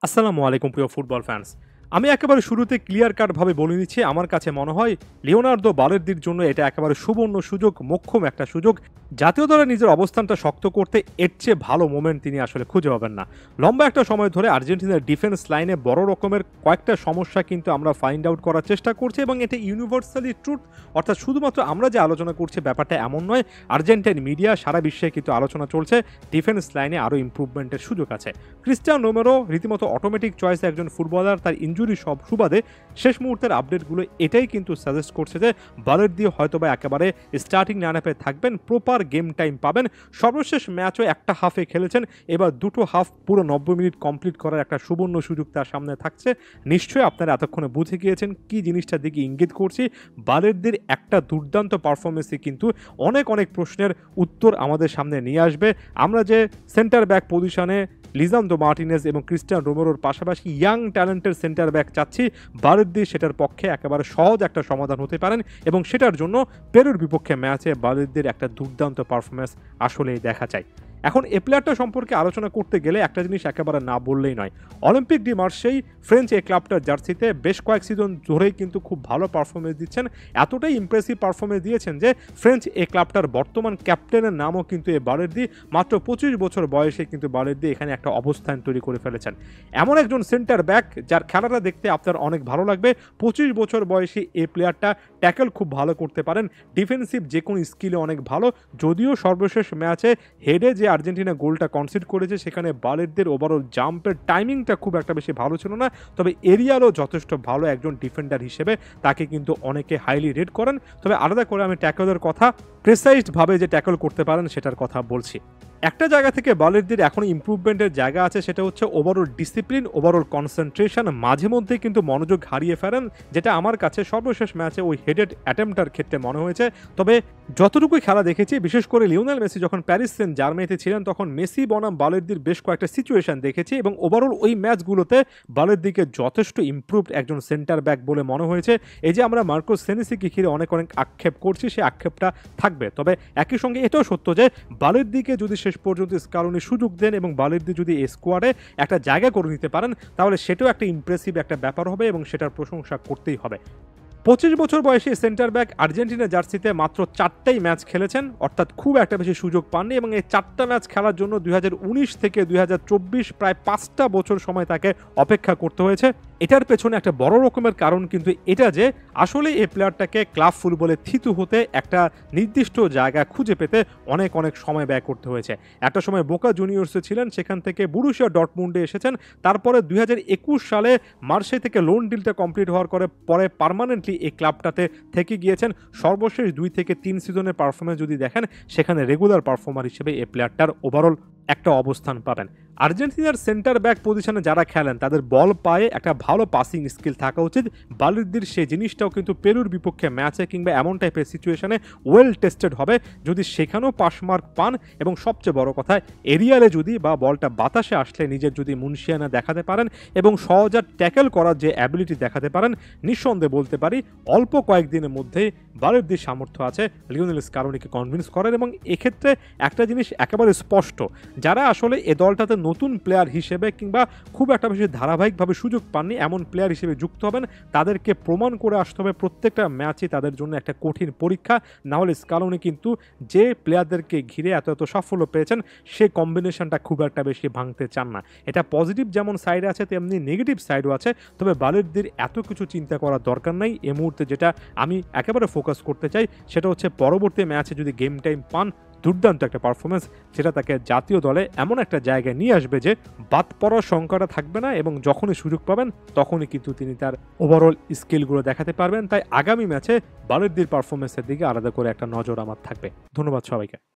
আসসালামু আলাইকুম প্রিয় ফুটবল ফ্যান্স। আমি একেবারে শুরুতে ক্লিয়ার কাট ভাবে বলে নিচ্ছি, আমার কাছে মনে হয় লিওনার্দো বালের্দির জন্য এটা একেবারে সুবর্ণ সুযোগ, মোক্ষম একটা সুযোগ। জাতীয় দলে নিজের অবস্থানটা শক্ত করতে এর চেয়ে ভালো মোমেন্ট তিনি আসলে খুঁজে পাবেন না। লম্বা একটা সময় ধরে আর্জেন্টিনার ডিফেন্স লাইনে বড় রকমের কয়েকটা সমস্যা কিন্তু আমরা ফাইন্ড আউট করার চেষ্টা করছি, এবং এটা ইউনিভার্সালি ট্রুথ, অর্থাৎ শুধুমাত্র আমরা যে আলোচনা করছি ব্যাপারটা এমন নয়। আর্জেন্টাইন মিডিয়া সারা বিশ্বে কিন্তু আলোচনা চলছে ডিফেন্স লাইনে আরও ইম্প্রুভমেন্টের সুযোগ আছে। ক্রিস্টিয়ানো রোমেরো রীতিমতো অটোমেটিক চয়েস একজন ফুটবলার, তার ইনজুরি সব সুবাদে শেষ মুহূর্তের আপডেটগুলো এটাই কিন্তু সাজেস্ট করছে যে বালের্দি হয়তোবা একেবারে স্টার্টিং লাইনআপে থাকবেন, প্রপার গেম টাইম পাবেন। সর্বশেষ ম্যাচও একটা হাফে খেলেছেন, এবার দুটো হাফ পুরো 90 মিনিট কমপ্লিট করার একটা সুবর্ণ সুযোগ তার সামনে থাকছে। নিশ্চয়ই আপনারা এতক্ষণে বুঝে গিয়েছেন কি জিনিসটার দিকে ইঙ্গিত করছি। বালের্দির একটা দুর্দান্ত পারফরমেন্সই কিন্তু অনেক অনেক প্রশ্নের উত্তর আমাদের সামনে নিয়ে আসবে। আমরা যে সেন্টার ব্যাক পজিশনে লিসান্দ্রো মার্টিনেজ এবং ক্রিস্টিয়ানো রোমেরোর পাশাপাশি ইয়াং ট্যালেন্টের সেন্টার ব্যাক চাচ্ছি, বালের্দি সেটার পক্ষে একেবারে সহজ একটা সমাধান হতে পারেন, এবং সেটার জন্য পেরুর বিপক্ষে ম্যাচে বালের্দির একটা দুর্দান্ত পারফরমেন্স আসলেই দেখা যায়। এখন এ প্লেয়ারটা সম্পর্কে আলোচনা করতে গেলে একটা জিনিস একেবারে না বললেই নয়। অলিম্পিক ডি মার্সেই ফ্রেঞ্চ এই ক্লাবটার জার্সিতে বেশ কয়েক সিজন ধরেই কিন্তু খুব ভালো পারফরমেন্স দিচ্ছেন। এতটাই ইমপ্রেসিভ পারফরমেন্স দিয়েছেন যে ফ্রেঞ্চ এই ক্লাবটার বর্তমান ক্যাপ্টেনের নামও কিন্তু এ বালের্দি। মাত্র 25 বছর বয়সে কিন্তু বালের্দি এখানে একটা অবস্থান তৈরি করে ফেলেছেন। এমন একজন সেন্টার ব্যাক যার খেলাটা দেখতে আপনার অনেক ভালো লাগবে। 25 বছর বয়সী এই প্লেয়ারটা ট্যাকল খুব ভালো করতে পারেন, ডিফেন্সিভ যে কোনো স্কিলে অনেক ভালো। যদিও সর্বশেষ ম্যাচে হেডে যে আর্জেন্টিনা গোলটা কনসিড করেছে সেখানে বালের্দির ওভারঅল জাম্পের টাইমিংটা খুব একটা বেশি ভালো ছিল না, তবে এরিয়ালও যথেষ্ট ভালো একজন ডিফেন্ডার হিসেবে তাকে কিন্তু অনেকে হাইলি রেট করেন। তবে আলাদা করে আমি ট্যাকলের কথা, প্রেসাইজডভাবে যে ট্যাকল করতে পারেন সেটার কথা বলছি। একটা জায়গা থেকে বালের্দির এখন ইম্প্রুভমেন্টের জায়গা আছে, সেটা হচ্ছে ওভারঅল ডিসিপ্লিন, ওভারঅল কনসেন্ট্রেশন। মাঝে মধ্যে কিন্তু মনোযোগ হারিয়ে ফেলেন, যেটা আমার কাছে সর্বশেষ ম্যাচে ওই হেডেড অ্যাটেম্পটার ক্ষেত্রে মনে হয়েছে। তবে যতটুকুই খেলা দেখেছি, বিশেষ করে লিওনেল মেসি যখন প্যারিস সেন্ট জার্মেনিতে ছিলেন তখন মেসি বনাম বালের্দির বেশ কয়েকটা সিচুয়েশন দেখেছি, এবং ওভারঅল ওই ম্যাচগুলোতে বালের্দিকে যথেষ্ট ইম্প্রুভড একজন সেন্টার ব্যাক বলে মনে হয়েছে। এই যে আমরা মার্কোস সেনেসিকে ঘিরে অনেক অনেক আক্ষেপ করছি, সেই আক্ষেপটা থাকবে। তবে একই সঙ্গে এটাও সত্য যে বালের্দিকে যদি শেষ পর্যন্ত স্কালোনি সুযোগ দেন এবং বালের্দি যদি এই স্কোয়াডে একটা জায়গা করে নিতে পারেন, তাহলে সেটাও একটা ইমপ্রেসিভ একটা ব্যাপার হবে এবং সেটার প্রশংসা করতেই হবে। 25 বছর বয়সী সেন্টার ব্যাক আর্জেন্টিনা জার্সিতে মাত্র 4টাই ম্যাচ খেলেছেন, অর্থাৎ খুব একটা বেশি সুযোগ পাননি, এবং এই 4টা ম্যাচ খেলার জন্য 2019 থেকে 2024 প্রায় 5টা বছর সময় তাকে অপেক্ষা করতে হয়েছে। এটার পেছনে একটা বড় রকমের কারণ কিন্তু এটা যে আসলে এই প্লেয়ারটাকে ক্লাব ফুটবলে থিতু হতে একটা নির্দিষ্ট জায়গা খুঁজে পেতে অনেক অনেক সময় ব্যয় করতে হয়েছে। একটা সময় বোকা জুনিয়র্সে ছিলেন, সেখান থেকে বুরুশিয়া ডর্টমুন্ডে এসেছেন, তারপরে 2021 সালে মার্সে থেকে লোন ডিলটা কমপ্লিট হওয়ার পরে পার্মানেন্টলি এই ক্লাবটাতে থেকে গিয়েছেন। সর্বশেষ 2 থেকে 3 সিজনের পারফরমেন্স যদি দেখেন, সেখানে রেগুলার পারফর্মার হিসেবে এই প্লেয়ারটার ওভারঅল একটা অবস্থান পাবেন। আর্জেন্টিনার সেন্টার ব্যাক পজিশনে যারা খেলেন তাদের বল পায়ে একটা ভালো পাসিং স্কিল থাকা উচিত। বালের্দির সেই জিনিসটাও কিন্তু পেরুর বিপক্ষে ম্যাচে কিংবা এমন টাইপের সিচুয়েশনে ওয়েল টেস্টেড হবে। যদি সেখানেও পাস মার্ক পান, এবং সবচেয়ে বড় কথা এরিয়ালে যদি বা বলটা বাতাসে আসলে নিজের যদি মুনশিয়ানা দেখাতে পারেন এবং সহজাত ট্যাকেল করার যে অ্যাবিলিটি দেখাতে পারেন, নিঃসন্দেহে বলতে পারি অল্প কয়েকদিনের মধ্যেই বালের্দির সামর্থ্য আছে লিওনেল স্কালোনিকে কনভিন্স করার। এবং এক্ষেত্রে একটা জিনিস একেবারে স্পষ্ট, যারা আসলে এ দলটাতে নতুন প্লেয়ার হিসেবে কিংবা খুব একটা বেশি ধারাবাহিকভাবে সুযোগ পাননি এমন প্লেয়ার হিসেবে যুক্ত হবেন, তাদেরকে প্রমাণ করে আসতে হবে। প্রত্যেকটা ম্যাচই তাদের জন্য একটা কঠিন পরীক্ষা। না হলে স্কালোনি কিন্তু যে প্লেয়ারদেরকে ঘিরে এত এত সাফল্য পেয়েছেন, সেই কম্বিনেশনটা খুব একটা বেশি ভাঙতে চান না। এটা পজিটিভ যেমন সাইড আছে, তেমনি নেগেটিভ সাইডও আছে। তবে বালের্দির এত কিছু চিন্তা করার দরকার নাই এই মুহূর্তে। যেটা আমি একেবারে ফোকাস করতে চাই সেটা হচ্ছে পরবর্তী ম্যাচে যদি গেম টাইম পান, দুর্দান্ত একটা পারফরমেন্স, যেটা তাকে জাতীয় দলে এমন একটা জায়গায় নিয়ে আসবে যে বাদ পড়ার সংখ্যাটা থাকবে না, এবং যখনই সুযোগ পাবেন তখনই কিন্তু তিনি তার ওভারঅল স্কিলগুলো দেখাতে পারবেন। তাই আগামী ম্যাচে বালের্দির পারফরমেন্সের দিকে আলাদা করে একটা নজর আমার থাকবে। ধন্যবাদ সবাইকে।